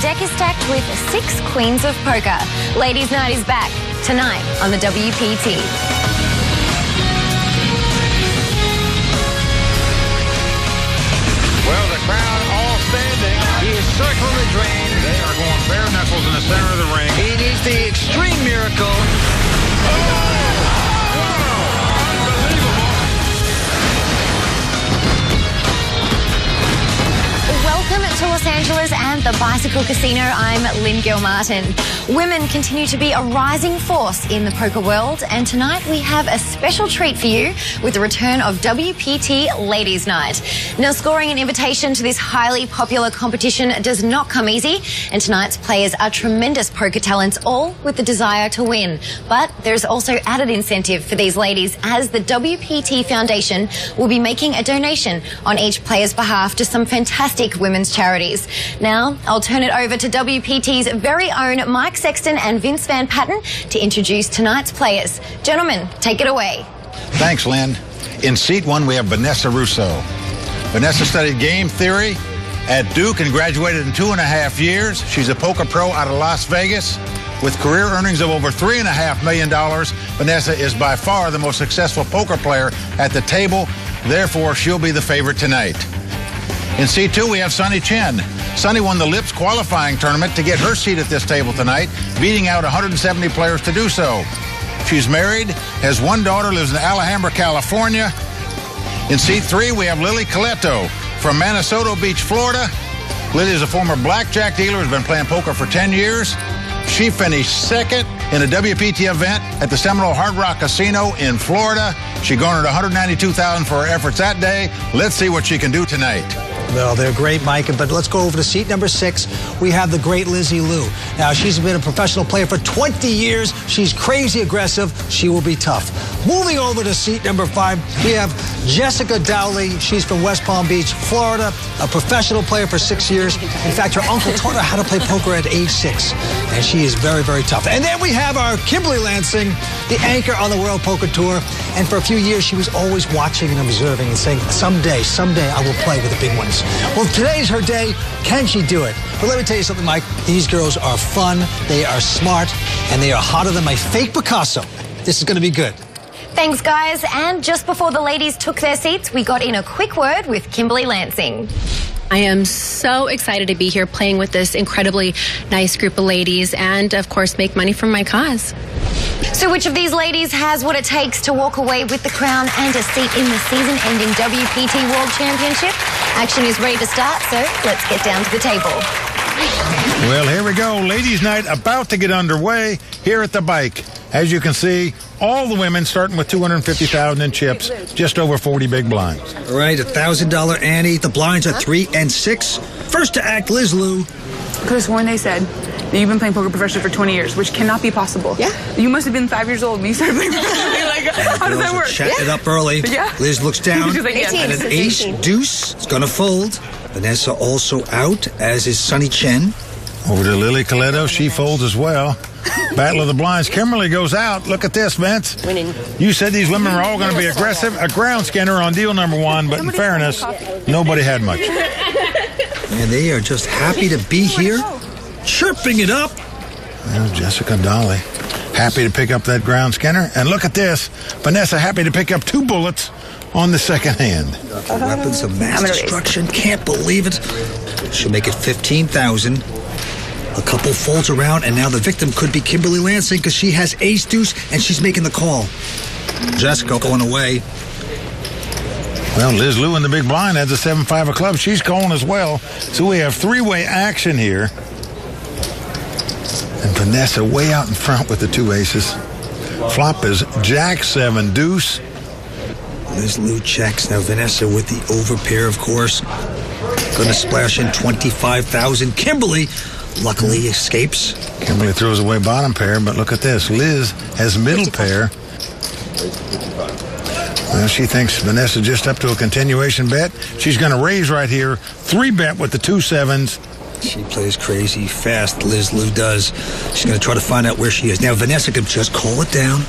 deck is stacked with 6 queens of poker. Ladies' Night is back tonight on the WPT. Well, the crowd all standing. He is circling the drain. They are going bare knuckles in the center of the ring. He needs the extreme miracle. Welcome to Los Angeles and the Bicycle Casino. I'm Lynn Gilmartin. Women continue to be a rising force in the poker world, and tonight we have a special treat for you with the return of WPT Ladies' Night. Now, scoring an invitation to this highly popular competition does not come easy, and tonight's players are tremendous poker talents, all with the desire to win. But there's also added incentive for these ladies, as the WPT Foundation will be making a donation on each player's behalf to some fantastic women's charities. Now, I'll turn it over to WPT's very own Mike Sexton and Vince Van Patten to introduce tonight's players. Gentlemen, take it away. Thanks, Lynn. In seat 1, we have Vanessa Russo. Vanessa studied game theory at Duke and graduated in 2.5 years. She's a poker pro out of Las Vegas. With career earnings of over $3.5 million, Vanessa is by far the most successful poker player at the table. Therefore, she'll be the favorite tonight. In seat 2, we have Sunny Chen. Sunny won the Lips qualifying tournament to get her seat at this table tonight, beating out 170 players to do so. She's married, has 1 daughter, lives in Alhambra, California. In seat 3, we have Lily Coletto from Manasota Beach, Florida. Lily is a former blackjack dealer, has been playing poker for 10 years. She finished second in a WPT event at the Seminole Hard Rock Casino in Florida. She garnered $192,000 for her efforts that day. Let's see what she can do tonight. Well, they're great, Mike, but let's go over to seat number 6. We have the great Lizzie Liu. Now, she's been a professional player for 20 years. She's crazy aggressive. She will be tough. Moving over to seat number 5, we have Jessica Dowley. She's from West Palm Beach, Florida, a professional player for 6 years. In fact, her uncle taught her how to play poker at age 6, and she is very, very tough. And then we have our Kimberly Lansing, the anchor on the World Poker Tour, and for a few years, she was always watching and observing and saying, someday I will play with the big ones. Well, today's her day. Can she do it? But let me tell you something, Mike. These girls are fun, they are smart, and they are hotter than my fake Picasso. This is going to be good. Thanks, guys. And just before the ladies took their seats, we got in a quick word with Kimberly Lansing. I am so excited to be here playing with this incredibly nice group of ladies and, of course, make money from my cause. So which of these ladies has what it takes to walk away with the crown and a seat in the season-ending WPT World Championship? Action is ready to start, so let's get down to the table. Well, here we go. Ladies' night about to get underway here at the bike. As you can see, all the women starting with $250,000 in chips, just over 40 big blinds. All right, $1,000 ante. The blinds are 3 and 6. First to act, Liz Liu. Could have sworn they said that you've been playing poker professionally for 20 years, which cannot be possible. Yeah. You must have been 5 years old when you started playing professionally. Like, how does that work? Chatting it up early. Yeah. Liz looks down She's like, yeah. at an ace deuce. It's going to fold. Vanessa also out, as is Sunny Chen. Over to Lily Coletto. She folds as well. Battle of the blinds. Kimberly goes out. Look at this, Vince. Winning. You said these women were all going to be aggressive. A ground skinner on deal number 1, but in fairness, nobody had much. And they are just happy to be here, chirping it up. Well, Jessica Dowley, happy to pick up that ground skinner. And look at this. Vanessa happy to pick up 2 bullets on the second hand. Weapons of mass destruction. Can't believe it. She'll make it $15,000. A couple folds around, and now the victim could be Kimberly Lansing because she has ace deuce, and she's making the call. Jessica going away. Well, Liz Liu in the big blind has a 7-5 of clubs. She's calling as well. So we have 3-way action here. And Vanessa way out in front with the 2 aces. Flop is Jack 7 deuce. Liz Liu checks. Now Vanessa with the overpair, of course. Going to splash in $25,000. Kimberly luckily escapes. Kimberly throws away bottom pair, but look at this. Liz has middle pair. Well, she thinks Vanessa just up to a continuation bet. She's going to raise right here. 3-bet with the 2 sevens. She plays crazy fast, Liz Liu does. She's going to try to find out where she is. Now, Vanessa could just call it down.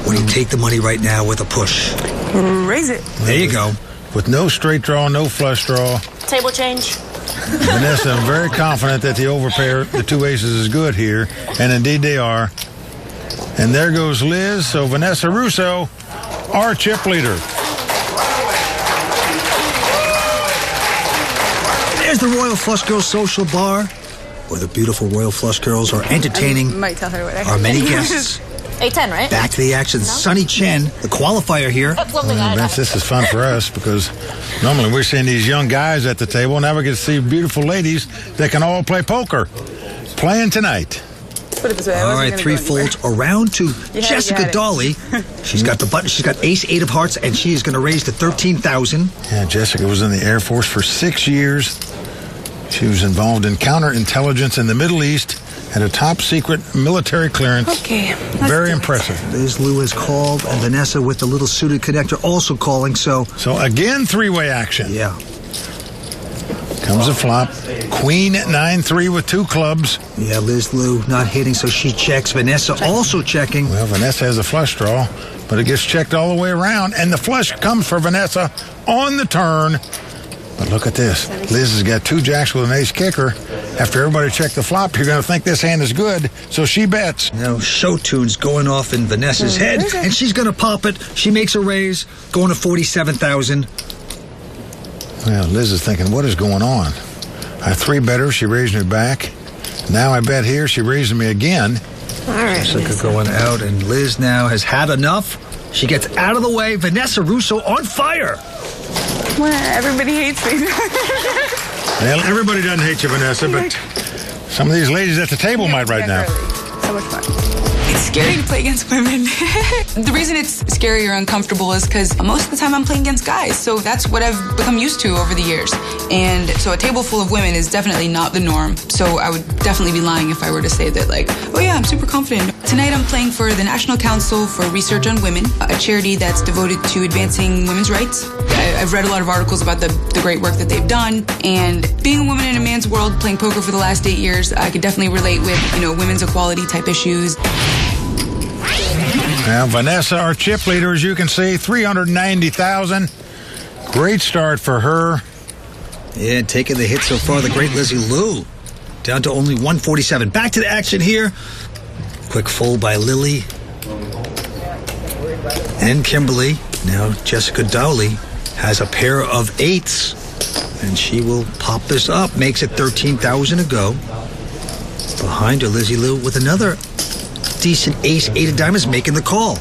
Or you take the money right now with a push. Raise it. There you go. With no straight draw, no flush draw. Table change. Vanessa, I'm very confident that the overpair, the two aces, is good here, and indeed they are. And there goes Liz. So Vanessa Russo, our chip leader. There's the Royal Flush Girls Social Bar, where the beautiful Royal Flush Girls are entertaining Might tell her what our many guests. 8-10, right? Back to the action. Sonny Chen, the qualifier here. Vince, this is fun for us because normally we're seeing these young guys at the table. Now we get to see beautiful ladies that can all play poker. Playing tonight. Put it this way. All right, three folds around to Jessica Dolly. She's got the button. She's got ace-8 of hearts, and she is going to raise to 13,000. Yeah, Jessica was in the Air Force for 6 years. She was involved in counterintelligence in the Middle East and a top-secret military clearance. Okay. Very impressive. Liz Lou has called, and Vanessa with the little suited connector also calling, so again, three-way action. yeah. Comes a flop. Queen 9-3 with two clubs. Yeah, Liz Lou not hitting, so she checks. Vanessa also checking. Well, Vanessa has a flush draw, but it gets checked all the way around, and the flush comes for Vanessa on the turn. But look at this. Liz has got two jacks with an ace kicker. After everybody checked the flop, you're going to think this hand is good, so she bets. Now, show tunes going off in Vanessa's head, and she's going to pop it. She makes a raise, going to 47,000. Well, Liz is thinking, what is going on? I have three betters. She raised me back. Now I bet here. She raises me again. All right. Jessica going out, and Liz now has had enough. She gets out of the way. Vanessa Russo on fire. Well, everybody hates me. Well, everybody doesn't hate you, Vanessa, but some of these ladies at the table might right now. So much fun. It's scary to play against women. The reason it's scary or uncomfortable is because most of the time I'm playing against guys, so that's what I've become used to over the years. And so a table full of women is definitely not the norm, so I would definitely be lying if I were to say that, like, oh yeah, I'm super confident. Tonight I'm playing for the National Council for Research on Women, a charity that's devoted to advancing women's rights. I've read a lot of articles about the great work that they've done, and being a woman in a man's world playing poker for the last 8 years, I could definitely relate with, women's equality type issues. Now, Vanessa, our chip leader, as you can see, 390,000. Great start for her. Yeah, taking the hit so far, the great Lizzie Lou. Down to only 147. Back to the action here. Quick fold by Lily and Kimberly. Now Jessica Dowley has a pair of 8s, and she will pop this up. Makes it 13,000 to go. Behind her, Lizzie Lou with another decent ace-8 of diamonds, making the call.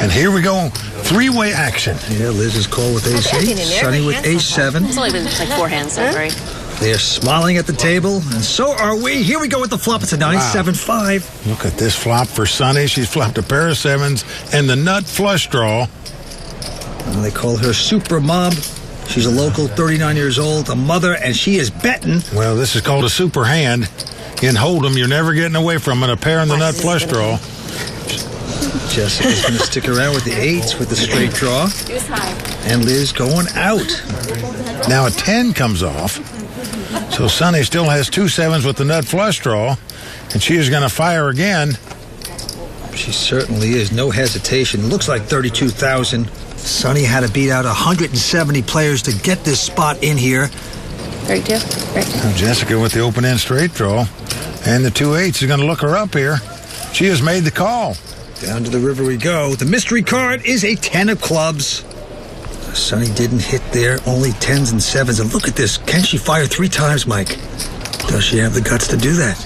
And here we go. Three-way action. Yeah, Liz's call with ace-8. Sonny with ace-7. It's only been like 4 hands, so right? They are smiling at the table, and so are we. Here we go with the flop. It's a 9-7-5. Look at this flop for Sonny. She's flopped a pair of 7s and the nut flush draw. They call her Super Mom. She's a local, 39 years old, a mother, and she is betting. Well, this is called a super hand. In Hold'em, you're never getting away from it. A pair in the nut flush draw. Jessica's going to stick around with the 8s with the straight draw. And Liz going out. Now a 10 comes off. So Sonny still has 2 7s with the nut flush draw. And she is going to fire again. She certainly is. No hesitation. Looks like 32,000. Sonny had to beat out 170 players to get this spot in here. 32. Right. Now Jessica with the open end straight draw. And the 2 8s is going to look her up here. She has made the call. Down to the river we go. The mystery card is a 10 of clubs. Sonny didn't hit there. Only 10s and 7s. And look at this. Can she fire 3 times, Mike? Does she have the guts to do that?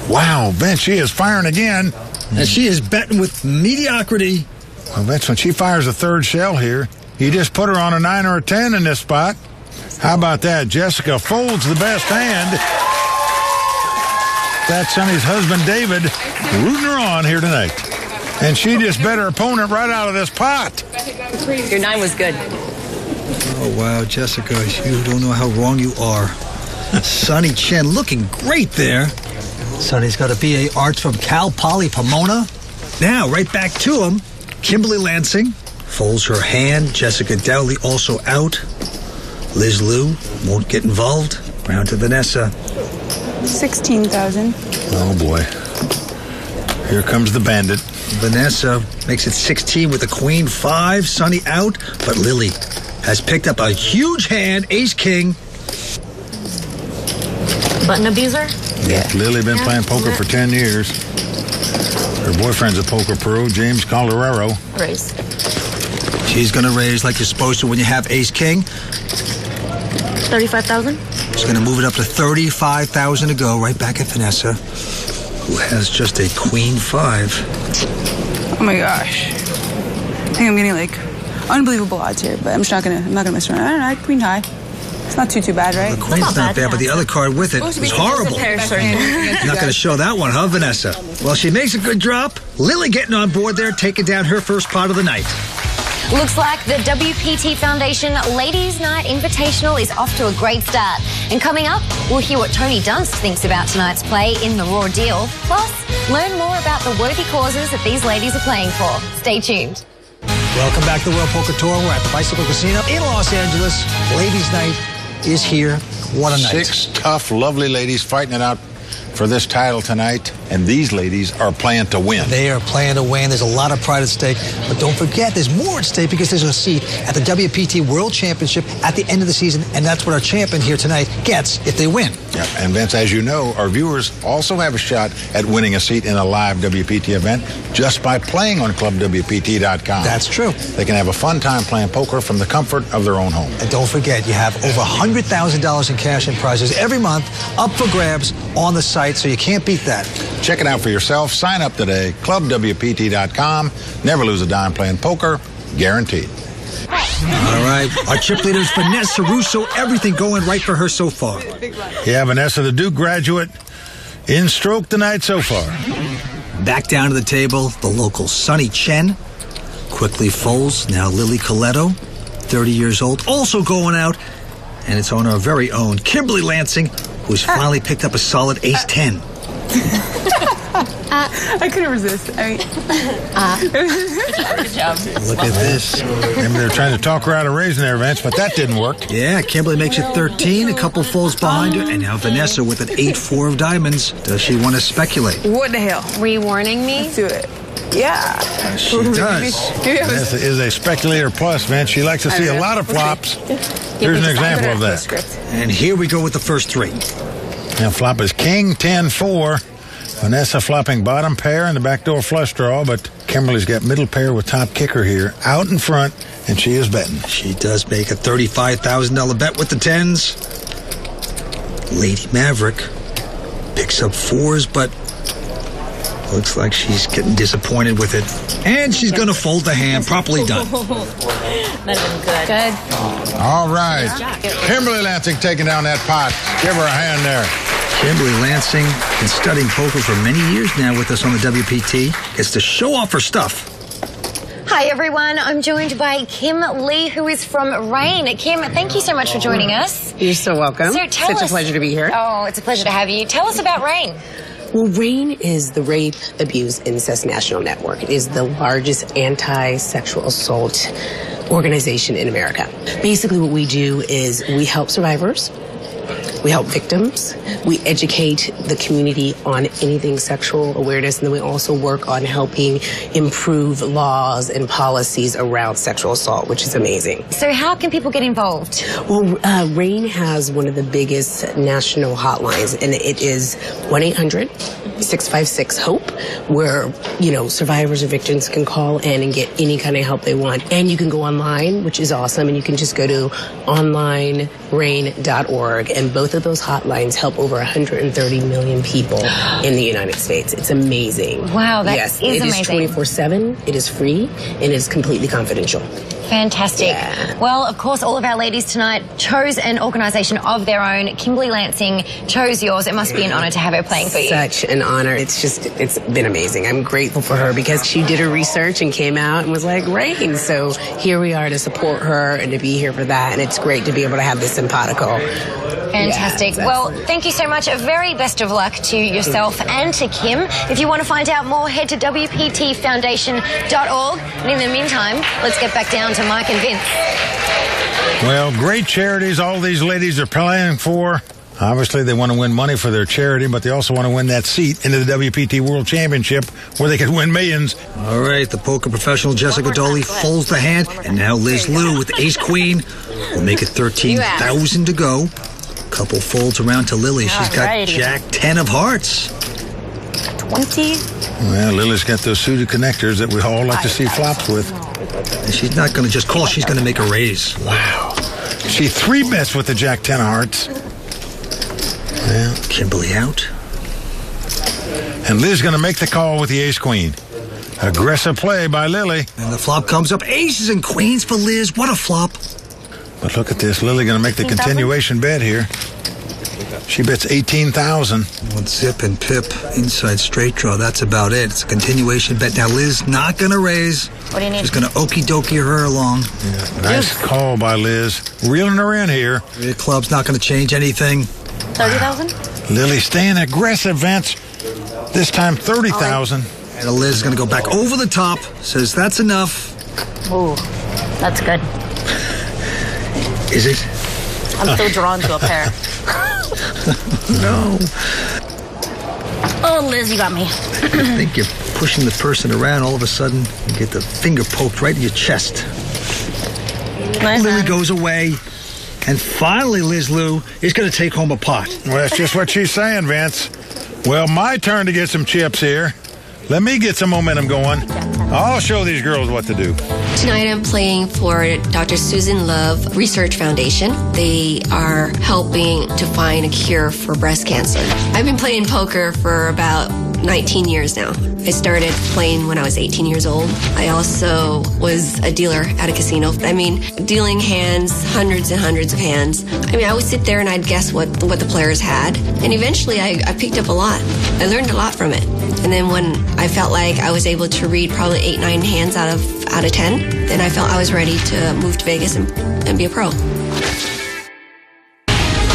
Wow, Vince, she is firing again. And she is betting with mediocrity. Well, Vince, when she fires a third shell here, you just put her on a 9 or a 10 in this spot. How about that? Jessica folds the best hand. That's Sonny's husband, David, rooting her on here tonight. And she just bet her opponent right out of this pot. Your 9 was good. Oh, wow, Jessica, you don't know how wrong you are. Sonny Chen looking great there. Sonny's got a BA Arts from Cal Poly Pomona. Now, right back to him. Kimberly Lansing folds her hand. Jessica Dowley also out. Liz Lou won't get involved. Round to Vanessa. 16,000. Oh, boy. Here comes the bandit. Vanessa makes it 16 with the queen 5. Sonny out, but Lily has picked up a huge hand, ace-king. Button abuser? Yeah. Lily been playing poker for 10 years. Her boyfriend's a poker pro, James Calderaro. Raise. She's going to raise like you're supposed to when you have ace-king. 35,000? She's going to move it up to 35,000 to go, right back at Vanessa, who has just a queen 5. Oh my gosh. I think I'm getting like unbelievable odds here, but I'm not gonna mess around. I don't know, queen high. It's not too bad, right? The queen's not bad, but the other card with it was horrible. You're not going to show that one, huh, Vanessa? Well, she makes a good drop. Lily getting on board there, taking down her first pot of the night. Looks like the WPT Foundation Ladies Night Invitational is off to a great start. And coming up, we'll hear what Tony Dunst thinks about tonight's play in the Raw Deal. Plus, learn more about the worthy causes that these ladies are playing for. Stay tuned. Welcome back to the World Poker Tour. We're at the Bicycle Casino in Los Angeles. Ladies' Night is here. What a night. 6 tough, lovely ladies fighting it out for this title tonight, and these ladies are playing to win. They are playing to win. There's a lot of pride at stake, but don't forget there's more at stake because there's a seat at the WPT World Championship at the end of the season, and that's what our champion here tonight gets if they win. Yeah, and Vince, as you know, our viewers also have a shot at winning a seat in a live WPT event just by playing on ClubWPT.com. That's true. They can have a fun time playing poker from the comfort of their own home. And don't forget, you have over $100,000 in cash and prizes every month up for grabs on the site, so you can't beat that. Check it out for yourself. Sign up today. ClubWPT.com. Never lose a dime playing poker. Guaranteed. All right. Our chip leader is Vanessa Russo. Everything going right for her so far. Yeah, Vanessa, the Duke graduate, in stroke tonight so far. Back down to the table, the local Sonny Chen. Quickly folds. Now Lily Coletto, 30 years old, also going out. And it's on our very own Kimberly Lansing, who's finally picked up a solid ace-10. I couldn't resist. I mean, Good job. Look at this. Maybe they're trying to talk her out of raising their events, but that didn't work. Yeah, Kimberly makes it 13. A couple folds behind her. And now Vanessa with an 8-4 of diamonds. Does she want to speculate? what the hell? Were you warning me? Let's do it. Yeah. She does. Vanessa is a speculator plus, Vince. She likes to see a lot of flops. Here's an example of that. And here we go with the first 3. Now, flop is King 10-4. Vanessa flopping bottom pair and the backdoor flush draw, but Kimberly's got middle pair with top kicker here out in front, and she is betting. She does make a $35,000 bet with the 10s. Lady Maverick picks up 4s, but looks like she's getting disappointed with it. And she's going to fold the hand. Properly done. That'd have been good. Good. All right. Kimberly Lansing taking down that pot. Give her a hand there. Kimberly Lansing been studying poker for many years now with us on the WPT. Gets to show off her stuff. Hi, everyone. I'm joined by Kim Lee, who is from Rain. Kim, thank you so much for joining us. You're so welcome. So tell Such us, a pleasure to be here. Oh, it's a pleasure to have you. Tell us about Rain. Well, RAIN is the Rape, Abuse, Incest National Network. It is the largest anti-sexual assault organization in America. Basically, what we do is we help survivors. We help victims. We educate the community on anything sexual awareness, and then we also work on helping improve laws and policies around sexual assault, which is amazing. So how can people get involved? Well, RAIN has one of the biggest national hotlines, and it is 1-800-656-HOPE, where, you know, survivors or victims can call in and get any kind of help they want. And you can go online, which is awesome, and you can just go to onlinerain.org, and both of those hotlines help over 130 million people in the United States. It's amazing. Wow, that yes, is amazing. It is 24/7, it is free, and it is completely confidential. Fantastic. Yeah. Well, of course, all of our ladies tonight chose an organization of their own. Kimberly Lansing chose yours. It must be an honor to have her playing for you. Such an honor. It's been amazing. I'm grateful for her because she did her research and came out and was like, RAIN. So here we are to support her and to be here for that. And it's great to be able to have this simpatico. Fantastic. Yeah, well, thank you so much. A very best of luck to yourself and to Kim. If you want to find out more, head to WPTFoundation.org. And in the meantime, let's get back down to Mike and Vince. Well, great charities all these ladies are playing for. Obviously, they want to win money for their charity, but they also want to win that seat into the WPT World Championship where they could win millions. All right, the poker professional Jessica Dolly folds the hand, and now Liz Lou with ace-queen will make it 13,000 to go. Couple folds around to Lily. She's got Jack 10 of hearts. 20. Well, Lily's got those suited connectors that we all like to see flops with. And she's not going to just call, she's going to make a raise. Wow. She 3-bets with the Jack 10 of hearts. Well, Kimberly out. And Liz going to make the call with the ace-queen. Aggressive play by Lily. And the flop comes up. Aces and queens for Liz. What a flop. But look at this. Lily going to make the continuation bet here. She bets 18,000. With zip and pip, inside straight draw. That's about it. It's a continuation bet. Now Liz not going to raise. What do you need? She's going to okie-dokie her along. Yeah, nice call by Liz. Reeling her in here. The club's not going to change anything. 30,000? Lily staying aggressive, Vince. This time 30,000. And Liz is going to go back over the top. Says that's enough. Ooh, that's good. Is it? I'm still drawn to a pair. No. Oh, Liz, you got me. I think you're pushing the person around. All of a sudden, you get the finger poked right in your chest. Nice. Lily goes away. And finally, Liz Lou is going to take home a pot. Well, that's just what she's saying, Vince. Well, my turn to get some chips here. Let me get some momentum going. I'll show these girls what to do. Tonight I'm playing for Dr. Susan Love Research Foundation. They are helping to find a cure for breast cancer. I've been playing poker for about 19 years now. I started playing when I was 18 years old. I also was a dealer at a casino. I mean, dealing hands, hundreds and hundreds of hands. I mean, I would sit there and I'd guess what the players had. And eventually I picked up a lot. I learned a lot from it. And then when I felt like I was able to read probably 8-9 hands out of 10, then I felt I was ready to move to Vegas and be a pro.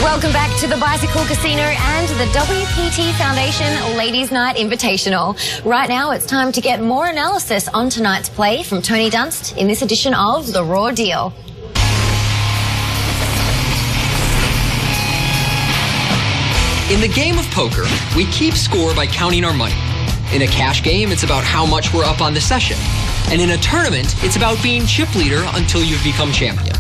Welcome back to the Bicycle Casino and the WPT Foundation Ladies Night Invitational. Right now, it's time to get more analysis on tonight's play from Tony Dunst in this edition of The Raw Deal. In the game of poker, we keep score by counting our money. In a cash game, it's about how much we're up on the session. And in a tournament, it's about being chip leader until you've become champion.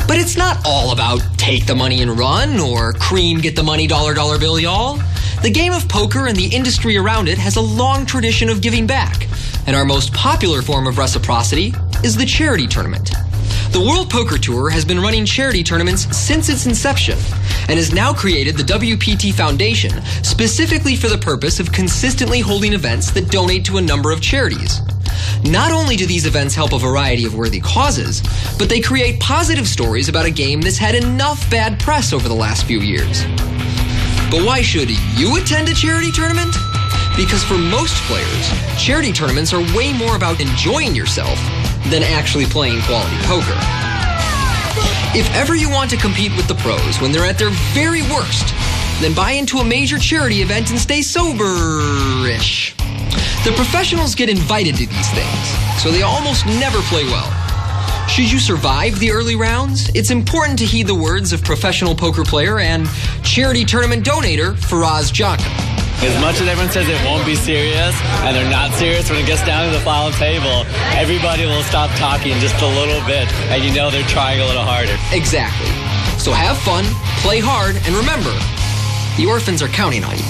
But it's not all about take the money and run or cream get the money dollar bill y'all. The game of poker and the industry around it has a long tradition of giving back. And our most popular form of reciprocity is the charity tournament. The World Poker Tour has been running charity tournaments since its inception and has now created the WPT Foundation specifically for the purpose of consistently holding events that donate to a number of charities. Not only do these events help a variety of worthy causes, but they create positive stories about a game that's had enough bad press over the last few years. But why should you attend a charity tournament? Because for most players, charity tournaments are way more about enjoying yourself than actually playing quality poker. If ever you want to compete with the pros when they're at their very worst, then buy into a major charity event and stay sober-ish. The professionals get invited to these things, so they almost never play well. Should you survive the early rounds, it's important to heed the words of professional poker player and charity tournament donator Faraz Jaka. As much as everyone says it won't be serious, and they're not serious when it gets down to the final table, everybody will stop talking just a little bit, and you know they're trying a little harder. Exactly. So have fun, play hard, and remember, the orphans are counting on you.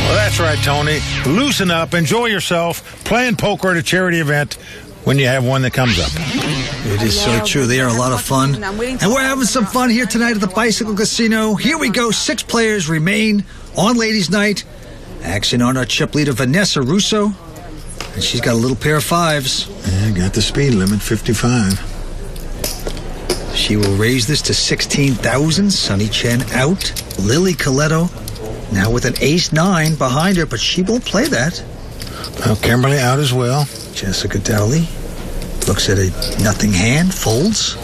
Well, that's right, Tony. Loosen up, enjoy yourself, playing poker at a charity event when you have one that comes up. It is so true. They are a lot of fun. And we're having some fun here tonight at the Bicycle Casino. Here we go. 6 players remain on Ladies' Night. Action on our chip leader, Vanessa Russo. And she's got a little pair of 5s. Yeah, got the speed limit, 55. She will raise this to 16,000. Sunny Chen out. Lily Coletto now with an ace-9 behind her, but she won't play that. Well, Kimberly out as well. Jessica Dowley looks at a nothing hand, folds.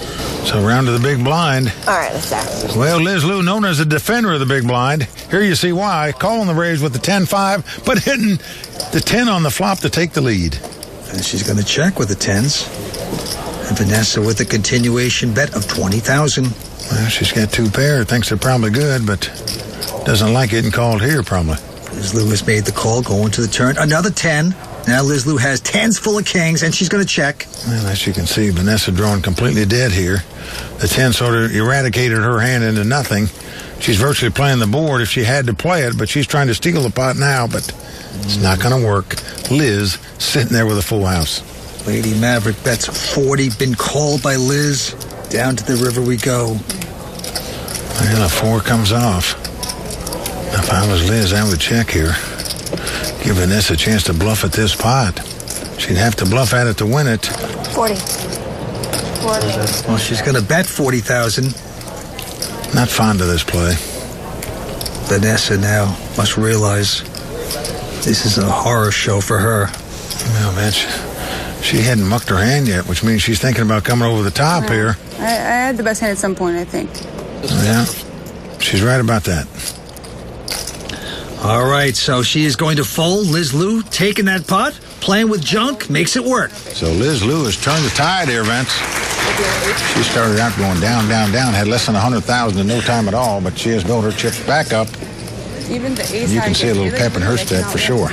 So round to the big blind. All right, let's start. Well, Liz Lou, known as the defender of the big blind. Here you see why. Calling the raise with the 10-5, but hitting the 10 on the flop to take the lead. And she's going to check with the 10s. And Vanessa with a continuation bet of 20,000. Well, she's got two pair. Thinks they're probably good, but doesn't like getting called here, probably. Liz Lou has made the call, going to the turn. Another 10. Now Liz Lou has 10s full of kings, and she's going to check. Well, as you can see, Vanessa drawing completely dead here. The 10 sort of eradicated her hand into nothing. She's virtually playing the board if she had to play it, but she's trying to steal the pot now, but it's not going to work. Liz sitting there with a full house. Lady Maverick bets 40, been called by Liz. Down to the river we go. Well, a 4 comes off. If I was Liz, I would check here. Give Vanessa a chance to bluff at this pot. She'd have to bluff at it to win it. 40. Well, she's going to bet 40,000. Not fond of this play. Vanessa now must realize this is a horror show for her. Well, man, she hadn't mucked her hand yet, which means she's thinking about coming over the top here. I had the best hand at some point, I think. Yeah, she's right about that. All right, so she is going to fold. Liz Lou taking that pot, playing with junk, makes it work. So Liz Lou has turned the tide here, Vince. She started out going down, down, down, had less than 100,000 in no time at all, but she has built her chips back up. Even the ace. You can see a little pep in her step for sure.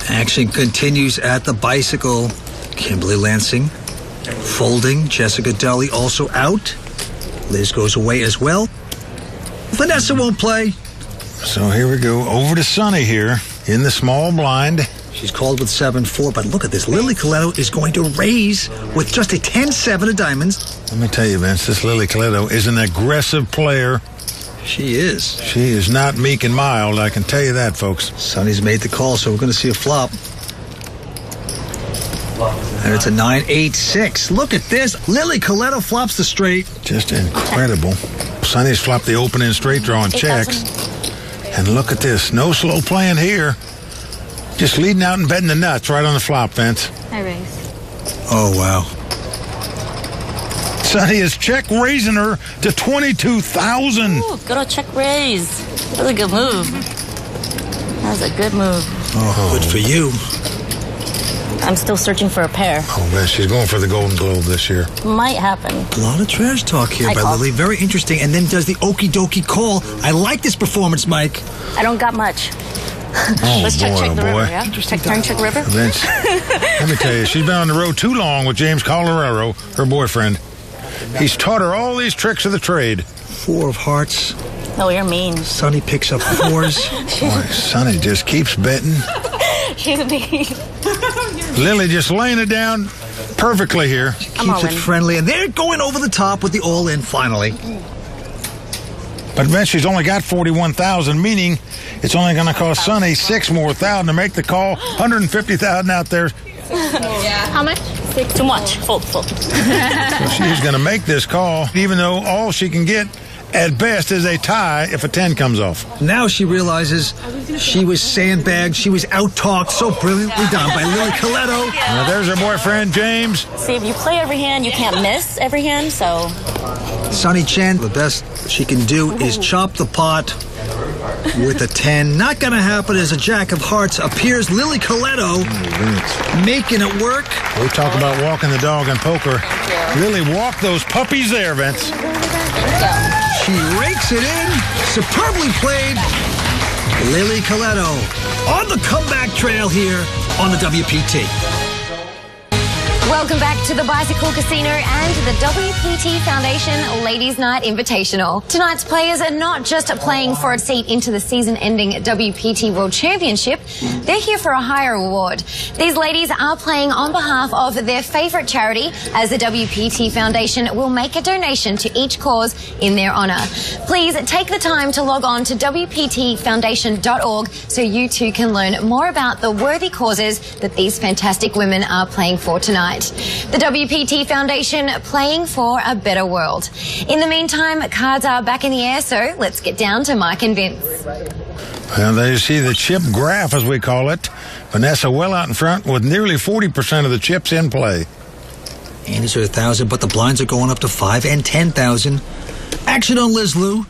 Action continues at the bicycle. Kimberly Lansing folding. Jessica Dully also out. Liz goes away as well. Vanessa won't play. So here we go. Over to Sunny here in the small blind. She's called with 7-4, but look at this. Lily Coletto is going to raise with just a 10-7 of diamonds. Let me tell you, Vince, this Lily Coletto is an aggressive player. She is. She is not meek and mild, I can tell you that, folks. Sunny's made the call, so we're going to see a flop. And it's a 9-8-6. Look at this. Lily Coletto flops the straight. Just incredible. Sunny's flopped the opening straight draw and checks. And look at this. No slow playing here. Just leading out and betting the nuts right on the flop, Vince. I raise. Oh, wow. Sunny is check raising her to 22,000. Ooh, good old check raise. That was a good move. That was a good move. Oh, good for you. I'm still searching for a pair. Oh, man, she's going for the Golden Globe this year. Might happen. A lot of trash talk here by Lily. Very interesting. And then does the okie dokie call. I like this performance, Mike. I don't got much. Oh, Let's check the river, yeah? Check the river. Vince, let me tell you, she's been on the road too long with James Colorado, her boyfriend. He's taught her all these tricks of the trade. 4 of hearts. Oh, you're mean. Sunny picks up 4s. Boy, Sunny just keeps betting. She's mean. Lily just laying it down perfectly here. Keeps it friendly, and they're going over the top with the all-in finally. But Vince, she's only got 41,000, meaning it's only going to cost Sunny 6 more thousand to make the call. 150,000 out there. How much? Too much. Fold. So she's going to make this call, even though all she can get at best is a tie if a 10 comes off. Now she realizes she was sandbagged. She was out-talked. So brilliantly done by Lily Coletto. There's her boyfriend, James. See, if you play every hand, you can't miss every hand, so... Sunny Chen, the best she can do is chop the pot with a 10. Not going to happen as a jack of hearts appears. Lily Coletto making it work. We talk about walking the dog in poker. Lily walked those puppies there, Vince. She rakes it in. Superbly played. Lily Coletto on the comeback trail here on the WPT. Welcome back to the Bicycle Casino and the WPT Foundation Ladies Night Invitational. Tonight's players are not just playing for a seat into the season-ending WPT World Championship. They're here for a higher reward. These ladies are playing on behalf of their favourite charity, as the WPT Foundation will make a donation to each cause in their honour. Please take the time to log on to WPTFoundation.org so you too can learn more about the worthy causes that these fantastic women are playing for tonight. The WPT Foundation, playing for a better world. In the meantime, cards are back in the air, so let's get down to Mike and Vince. Well, there you see the chip graph, as we call it. Vanessa well out in front with nearly 40% of the chips in play. Andy's at 1,000, but the blinds are going up to 5 and 10,000. Action on Liz Lou.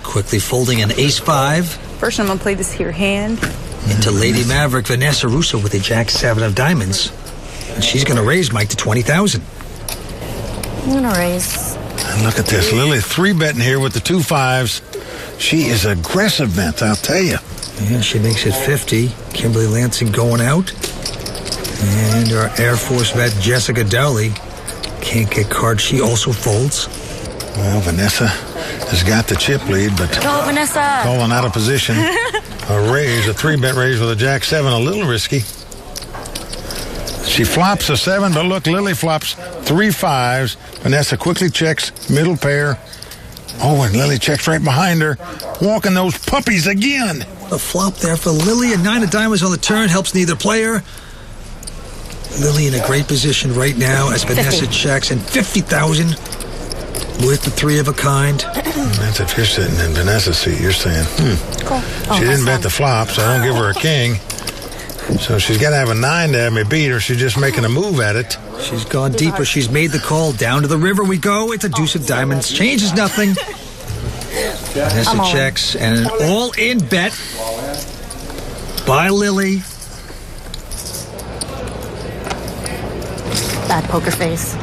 Quickly folding an ace-5. First, I'm going to play this here hand. Into Lady Maverick, Vanessa Russo with a jack-7 of diamonds. And she's going to raise Mike to 20,000. I'm gonna raise. And look at this. Lily 3-betting here with the 2 5s. She is aggressive, Vince, I'll tell you. Yeah, she makes it 50. Kimberly Lansing going out. And our Air Force vet, Jessica Dowley, can't get card. She also folds. Well, Vanessa has got the chip lead, but Go, Vanessa. falling out of position. A raise, a 3-bet raise with a Jack 7, a little risky. She flops a 7, but look, Lily flops 3 5s. Vanessa quickly checks middle pair. Oh, and Lily checks right behind her. Walking those puppies again. A flop there for Lily. A 9 of diamonds on the turn helps neither player. Lily in a great position right now as Vanessa checks, and 50,000 with the 3 of a kind. That's if you're sitting in Vanessa's seat, you're saying, Cool. She didn't bet the flop, so I don't give her a king. So she's got to have a 9 to have me beat, or she's just making a move at it. She's gone deeper. She's made the call. Down to the river we go. It's a deuce of diamonds. Changes nothing. Vanessa checks, and an all-in bet by Lily. Bad poker face.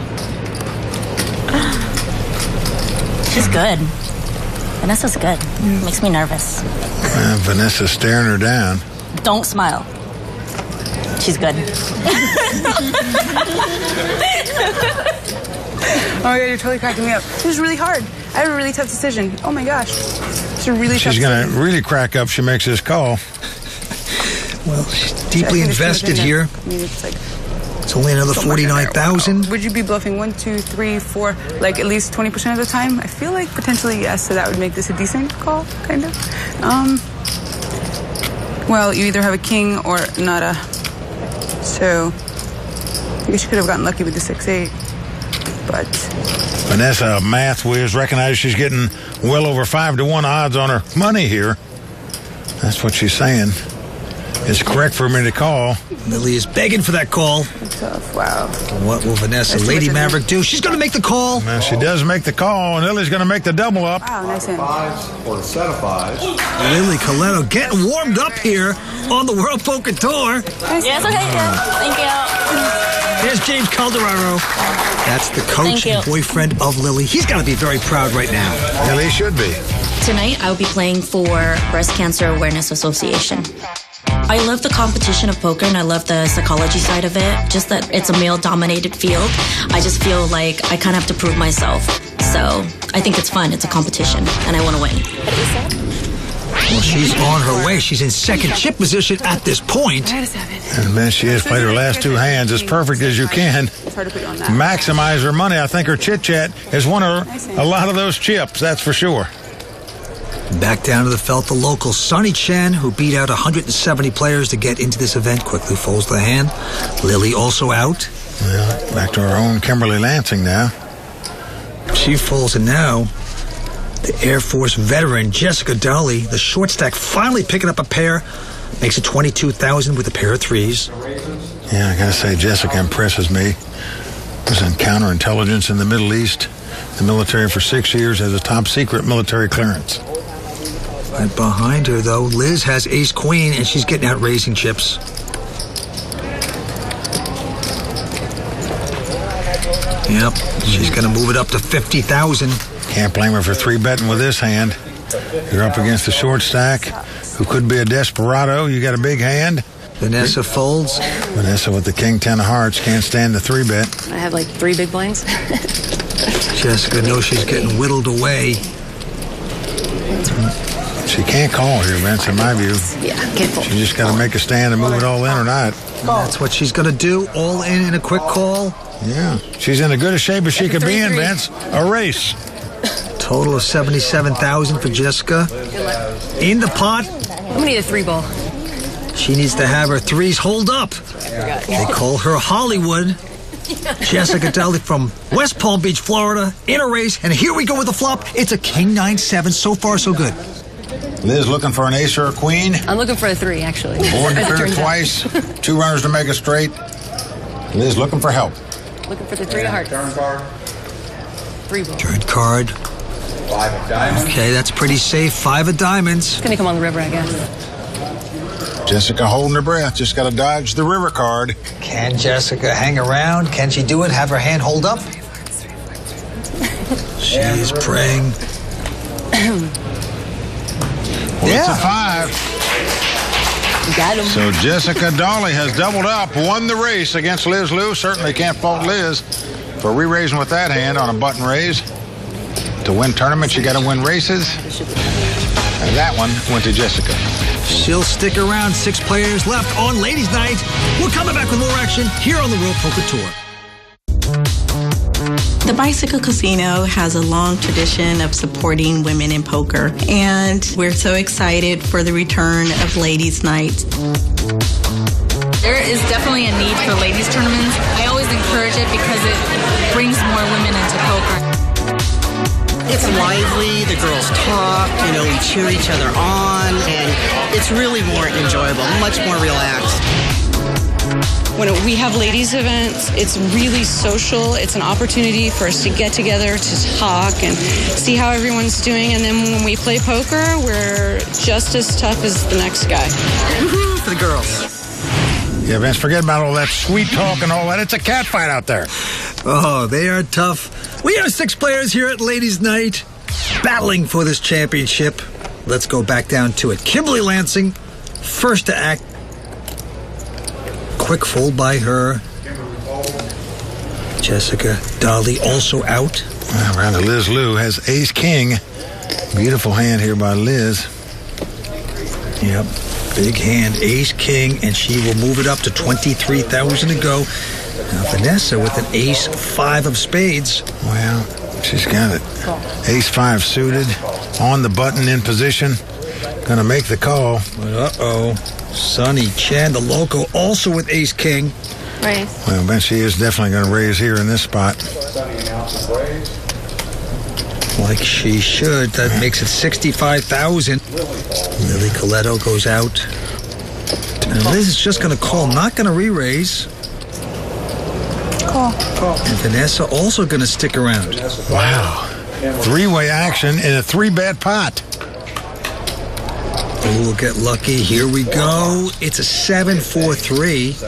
She's good. Vanessa's good. Makes me nervous. Vanessa's staring her down. Don't smile. She's good. Oh my God, you're totally cracking me up. This was really hard. I had a really tough decision. Oh my gosh. It's a really tough She's going to really crack up. She makes this call. Well, she's deeply invested here. I mean, it's like... It's only another 49,000. Would you be bluffing 1, 2, 3, 4, like at least 20% of the time? I feel like potentially yes, so that would make this a decent call, kind of. Well, you either have a king or nada. So I guess you could have gotten lucky with the 6-8, but... Vanessa, a math whiz, recognizes she's getting well over 5-to-1 odds on her money here. That's what she's saying. It's correct for me to call. Lily is begging for that call. Tough, wow. What will Vanessa, Lady Maverick, do? She's going to make the call. Well, she does make the call, and Lily's going to make the double up. Wow, nice hand. 5s or a set of 5s. Lily Coletto getting warmed up here on the World Poker Tour. Yes, okay, yeah. Thank you. There's James Calderaro. That's the coach and boyfriend of Lily. He's got to be very proud right now. Well, he should be. Tonight, I'll be playing for Breast Cancer Awareness Association. I love the competition of poker, and I love the psychology side of it. Just that it's a male-dominated field. I just feel like I kind of have to prove myself. So I think it's fun. It's a competition, and I want to win. Well, she's on her way. She's in second chip position at this point. And then she has played her last 2 hands as perfect as you can. Maximize her money. I think her chit-chat has won her a lot of those chips, that's for sure. Back down to the felt, the local Sonny Chen, who beat out 170 players to get into this event, quickly folds the hand. Lily also out. Well, back to our own Kimberly Lansing now. She folds, and now the Air Force veteran Jessica Dowley, the short stack, finally picking up a pair, makes it 22,000 with a pair of 3s. Yeah, I gotta say, Jessica impresses me. Was in counterintelligence in the Middle East, the military for 6 years, has a top secret military clearance. Right behind her, though, Liz has ace-queen, and she's getting out raising chips. Yep, she's going to move it up to 50,000. Can't blame her for 3-betting with this hand. You're up against the short stack, who could be a desperado. You got a big hand. Vanessa folds. Vanessa with the king 10 of hearts can't stand the 3-bet. I have like 3 big blinds. Jessica knows she's getting whittled away. She can't call here, Vince, in my view. Yeah, can't fold. She just got to make a stand and move it all in or not. That's what she's going to do, all in a quick call. Yeah, she's in as good a shape as she could be in, Vince. A race. Total of 77,000 for Jessica. In the pot. I'm going to need a 3-ball. She needs to have her 3s hold up. They call her Hollywood. Jessica Dowley from West Palm Beach, Florida, in a race. And here we go with the flop. It's a king 9-7. So far, so good. Liz looking for an ace or a queen. I'm looking for a 3, actually. Board to clear twice. 2 runners to make a straight. Liz looking for help. Looking for the 3 of hearts. Turn card. 3-ball. Turn card. 5 of diamonds. Okay, that's pretty safe. 5 of diamonds. It's going to come on the river, I guess. Jessica holding her breath. Just got to dodge the river card. Can Jessica hang around? Can she do it? Have her hand hold up? She's praying. It's a 5. Got him. So Jessica Dawley has doubled up, won the race against Liz Lou. Certainly can't fault Liz for re-raising with that hand on a button raise. To win tournaments, you got to win races. And that one went to Jessica. She'll stick around. 6 players left on Ladies' Night. We're coming back with more action here on the World Poker Tour. The Bicycle Casino has a long tradition of supporting women in poker, and we're so excited for the return of Ladies' Night. There is definitely a need for ladies tournaments. I always encourage it because it brings more women into poker. It's lively, the girls talk, we cheer each other on, and it's really more enjoyable, much more relaxed. When we have ladies events, it's really social. It's an opportunity for us to get together, to talk and see how everyone's doing. And then when we play poker, we're just as tough as the next guy. Woohoo for the girls. Yeah, Vince, forget about all that sweet talk and all that. It's a cat fight out there. Oh, they are tough. We have 6 players here at Ladies' Night battling for this championship. Let's go back down to it. Kimberly Lansing, first to act. Quick fold by her. Jessica Dawley also out. Well, around to Liz Lou has ace-king. Beautiful hand here by Liz. Yep, big hand, ace-king, and she will move it up to 23,000 to go. Now Vanessa with an ace-5 of spades. Well, she's got it. Ace-5 suited, on the button in position. Gonna make the call. But uh-oh. Sonny Chen, the local, also with ace-king. Right. Well, Ben, she is definitely going to raise here in this spot. Like she should. That makes it 65,000. Lily Coletto goes out. And Liz is just going to call, not going to re-raise. Call. And Vanessa also going to stick around. Wow. 3-way action in a 3-bet pot. We'll get lucky. Here we go. It's a 7-4-3.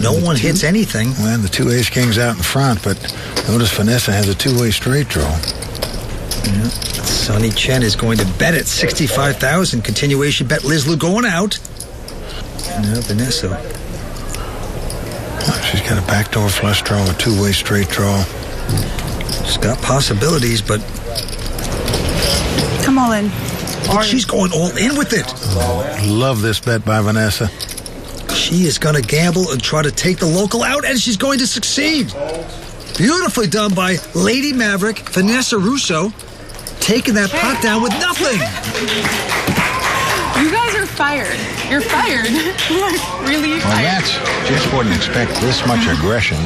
No one hits anything. Well, the 2 ace-kings out in front, but notice Vanessa has a 2-way straight draw. Yeah. Sonny Chen is going to bet at 65,000. Continuation bet. Liz Lou going out. Now Vanessa. Well, she's got a backdoor flush draw, a 2-way straight draw. She's got possibilities, but... Come all in. She's going all in with it. Oh, love this bet by Vanessa. She is going to gamble and try to take the local out, and she's going to succeed. Beautifully done by Lady Maverick, Vanessa Russo, taking that pot down with nothing. You guys are fired. You're fired. Really Well, fired. just wouldn't expect this much aggression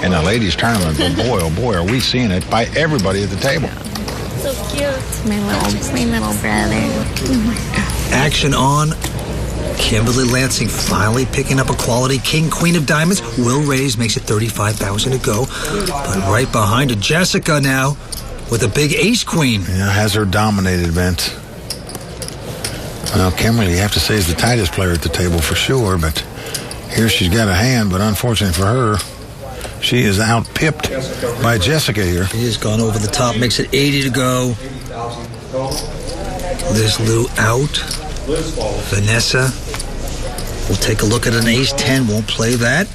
in a ladies' tournament, but boy, oh boy, are we seeing it by everybody at the table. So cute. My little brother. Action on. Kimberly Lansing finally picking up a quality king, queen of diamonds. Will raise, makes it 35,000 to go. But right behind her, Jessica now with a big ace queen. Yeah, has her dominated, Vince. Well, Kimberly, you have to say, is the tightest player at the table for sure, but here she's got a hand, but unfortunately for her, she is out-pipped by Jessica here. She has gone over the top, makes it 80 to go. Liz Lou out. Vanessa will take a look at an ace-10, won't play that.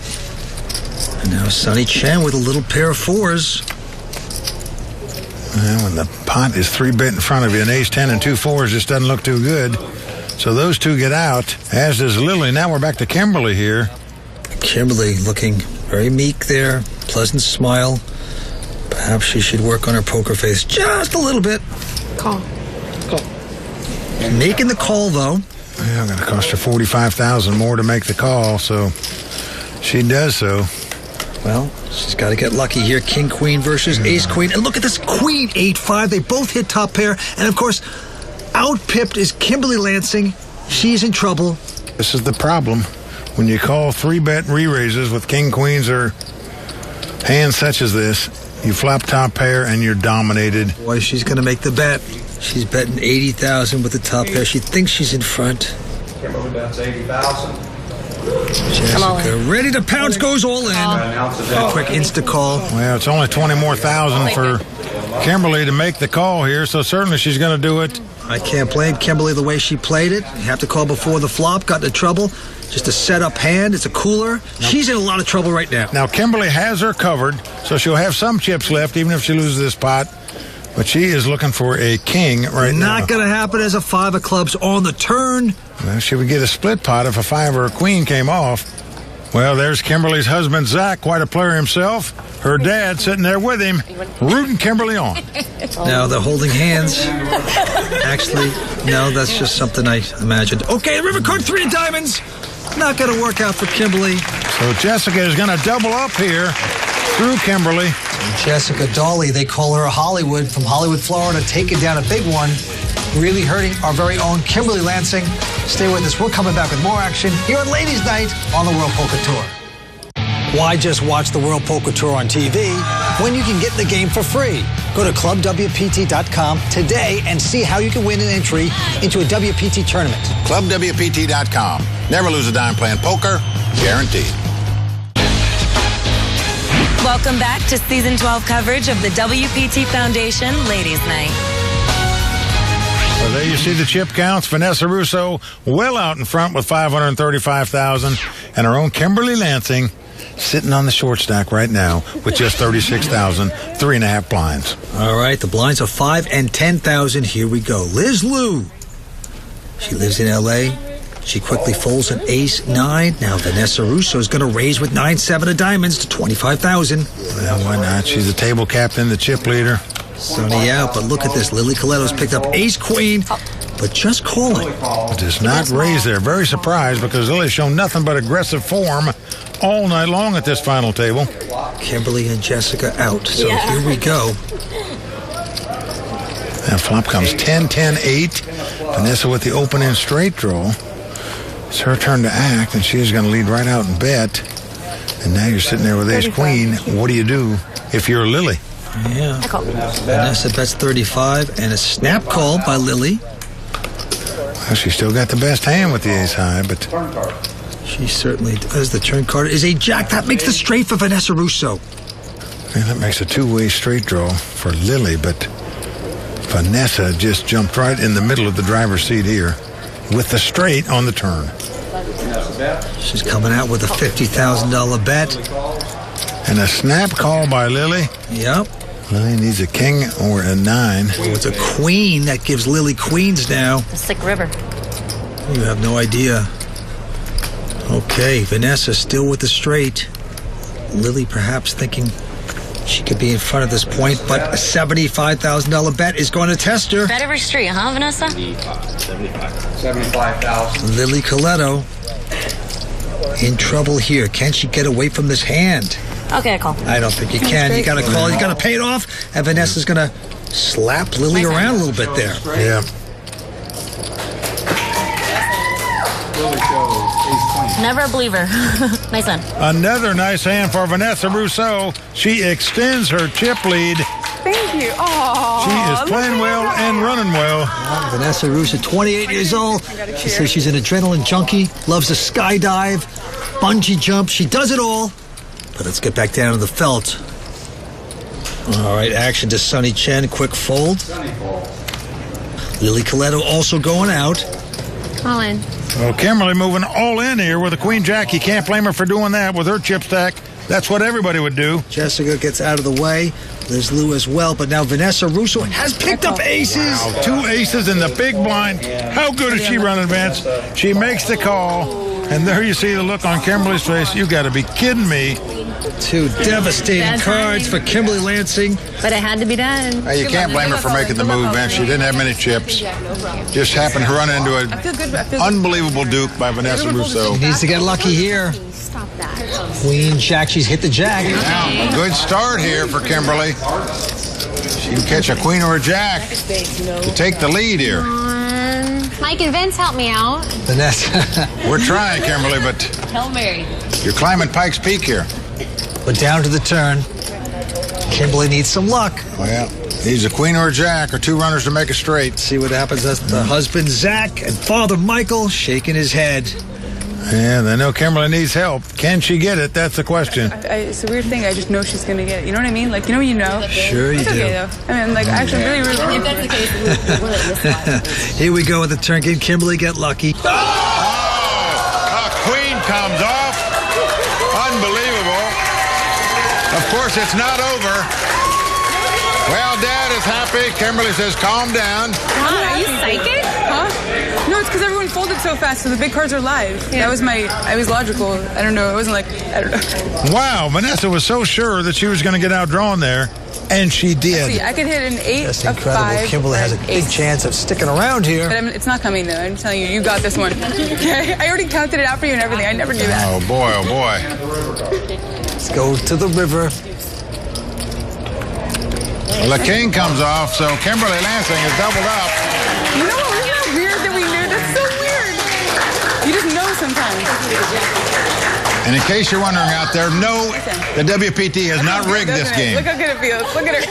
And now Sonny Chen with a little pair of 4s. Well, when the pot is 3-bet in front of you, an ace-10 and 2 4s just doesn't look too good. So those 2 get out, as does Lily. Now we're back to Kimberly here. Kimberly looking very meek there, pleasant smile. Perhaps she should work on her poker face just a little bit. Call. Making the call, though. Yeah, going to cost her $45,000 more to make the call, so she does so. Well, she's got to get lucky here. King, queen versus ace, queen. And look at this queen, 8-5. They both hit top pair. And, of course, out-pipped is Kimberly Lansing. She's in trouble. This is the problem. When you call 3-bet re-raises with king, queens, or hands such as this, you flop top pair and you're dominated. Boy, she's going to make the bet. She's betting 80,000 with the top pair. She thinks she's in front. Kimberly bets 80,000. Jessica ready to pounce, goes all in. A quick insta call. Well, it's only 20 more thousand for Kimberly to make the call here, so certainly she's going to do it. I can't blame Kimberly the way she played it. You have to call before the flop, got into trouble. Just a set-up hand. It's a cooler. She's in a lot of trouble right now. Now, Kimberly has her covered, so she'll have some chips left, even if she loses this pot. But she is looking for a king right now. Not going to happen as a 5 of clubs on the turn. Well, she would get a split pot if a 5 or a queen came off. Well, there's Kimberly's husband, Zach, quite a player himself. Her dad sitting there with him, rooting Kimberly on. Now they're holding hands. Actually, no, that's just something I imagined. Okay, river card 3 of diamonds. Not going to work out for Kimberly. So Jessica is going to double up here through Kimberly. And Jessica Dawley, they call her Hollywood, from Hollywood, Florida, taking down a big one. Really hurting our very own Kimberly Lansing. Stay with us. We're coming back with more action here on Ladies' Night on the World Poker Tour. Why just watch the World Poker Tour on TV when you can get the game for free? Go to clubwpt.com today and see how you can win an entry into a WPT tournament. Clubwpt.com. Never lose a dime playing poker. Guaranteed. Welcome back to Season 12 coverage of the WPT Foundation Ladies' Night. Well, there you see the chip counts. Vanessa Russo well out in front with $535,000, and our own Kimberly Lansing sitting on the short stack right now with just $36,000, 3.5 blinds. All right, the blinds are 5 and 10,000. Here we go. Liz Lou. She lives in L.A. She quickly folds an ace-9. Now Vanessa Russo is going to raise with 9-7 of diamonds to $25,000. Well, why not? She's a table captain, the chip leader. Sunny out, but look at this. Lily Coletto's picked up ace-queen, but just calling. Does not raise there. Very surprised because Lily's shown nothing but aggressive form all night long at this final table. Kimberly and Jessica out. So here we go. And flop comes 10-10-8. Vanessa with the open-in straight draw. It's her turn to act, and she is going to lead right out and bet. And now you're sitting there with ace-queen. What do you do if you're Lily? Yeah. Vanessa bets 35 and a snap call by Lily. Well, she still got the best hand with the ace-high, but she certainly does. The turn card is a jack. That makes the straight for Vanessa Russo. And that makes a two-way straight draw for Lily, but Vanessa just jumped right in the middle of the driver's seat here with the straight on the turn. She's coming out with a $50,000 bet. And a snap call by Lily. Yep. Lily needs a king or a 9. Oh, it's a queen. That gives Lily queens now. A sick river. You have no idea. Okay, Vanessa still with the straight. Lily perhaps thinking she could be in front at this point, but a $75,000 bet is going to test her. Bet every street, huh, Vanessa? 75,000. Lily Coletto in trouble here. Can she get away from this hand? Okay, I call. I don't think you can. You got to call. You got to pay it off. And Vanessa's going to slap Lily around a little bit there. Yeah. Never a believer. Nice one. Another nice hand for Vanessa Russo. She extends her chip lead. Thank you. Aww, she is playing well and running well. Vanessa Russo, 28 years old. She says she's an adrenaline junkie, loves to skydive, bungee jump. She does it all. But let's get back down to the felt. All right, action to Sunny Chen. Quick fold. Lily Coletto also going out. All in. Well, Kimberly moving all in here with a queen jack. You can't blame her for doing that with her chip stack. That's what everybody would do. Jessica gets out of the way. There's Lou as well, but now Vanessa Russo has picked up aces. Wow, 2 aces in the big blind. How good is she running, Vince? She makes the call, and there you see the look on Kimberly's face. You got to be kidding me. 2 devastating cards for Kimberly Lansing. But it had to be done. Hey, you can't blame her for making the move, Vince. She didn't have many chips. Just happened to run into an unbelievable duke by Vanessa Russo. She needs to get lucky here. Stop that. Queen jack. She's hit the jack. Now, a good start here for Kimberly. She can catch a queen or a jack to take the lead here. Mike and Vince, help me out. Vanessa. We're trying, Kimberly, but Hail Mary. you're climbing Pikes Peak here. But down to the turn. Kimberly needs some luck. Well, needs a queen or a jack or 2 runners to make a straight. See what happens. That's the husband, Zach, and father, Michael, shaking his head. Yeah, they know Kimberly needs help. Can she get it? That's the question. It's a weird thing. I just know she's going to get it. You know what I mean? Like, you know when you know? Sure you it's do. Okay, though. I mean, like, actually, really, really. If that's the case, we'll let this slide. Here we go with the turn. Can Kimberly get lucky? Oh! A queen comes off. Unbelievable. Of course, it's not over. Well, Dad is happy. Kimberly says, calm down. Are you psychic? Huh? No, it's because everyone folded so fast, so the big cards are live. Yeah. I was logical. I don't know. It wasn't like, I don't know. Wow, Vanessa was so sure that she was going to get outdrawn there, and she did. See, I could hit an 8 That's of incredible. 5. Kimberly has a big chance of sticking around here. But it's not coming, though. I'm telling you, you got this one. Okay? I already counted it out for you and everything. I never do that. Oh, boy, oh, boy. Let's go to the river. Well, the king comes off, so Kimberly Lansing is doubled up. You know what? Isn't that weird that we knew? That's so weird. You just know sometimes. And in case you're wondering out there, no, the WPT has not rigged this game. Look how good it feels. Look at her.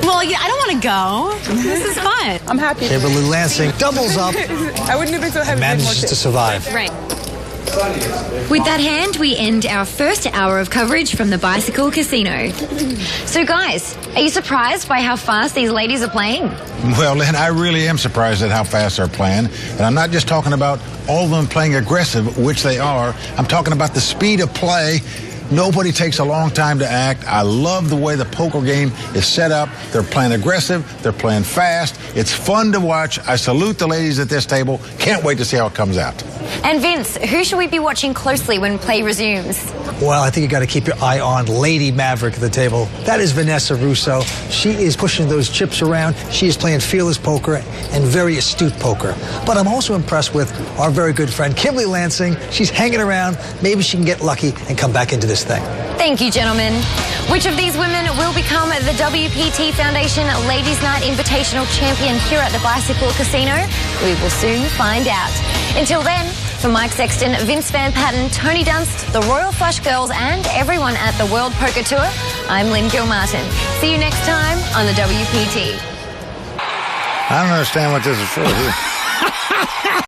Well, yeah, I don't want to go. This is fun. I'm happy. Kimberly Lansing doubles up. I wouldn't have been so heavy. Manages to survive. Right. With that hand, we end our first hour of coverage from the Bicycle Casino. So, guys, are you surprised by how fast these ladies are playing? Well, Lynn, I really am surprised at how fast they're playing. And I'm not just talking about all of them playing aggressive, which they are. I'm talking about the speed of play. Nobody takes a long time to act. I love the way the poker game is set up. They're playing aggressive. They're playing fast. It's fun to watch. I salute the ladies at this table. Can't wait to see how it comes out. And Vince, who should we be watching closely when play resumes? Well, I think you got to keep your eye on Lady Maverick at the table. That is Vanessa Russo. She is pushing those chips around. She is playing fearless poker and very astute poker. But I'm also impressed with our very good friend, Kimberly Lansing. She's hanging around. Maybe she can get lucky and come back into this thing. Thank you, gentlemen. Which of these women will become the WPT Foundation Ladies Night Invitational Champion here at the Bicycle Casino? We will soon find out. Until then, for Mike Sexton, Vince Van Patten, Tony Dunst, the Royal Flush Girls, and everyone at the World Poker Tour, I'm Lynn Gilmartin. See you next time on the WPT. I don't understand what this is for.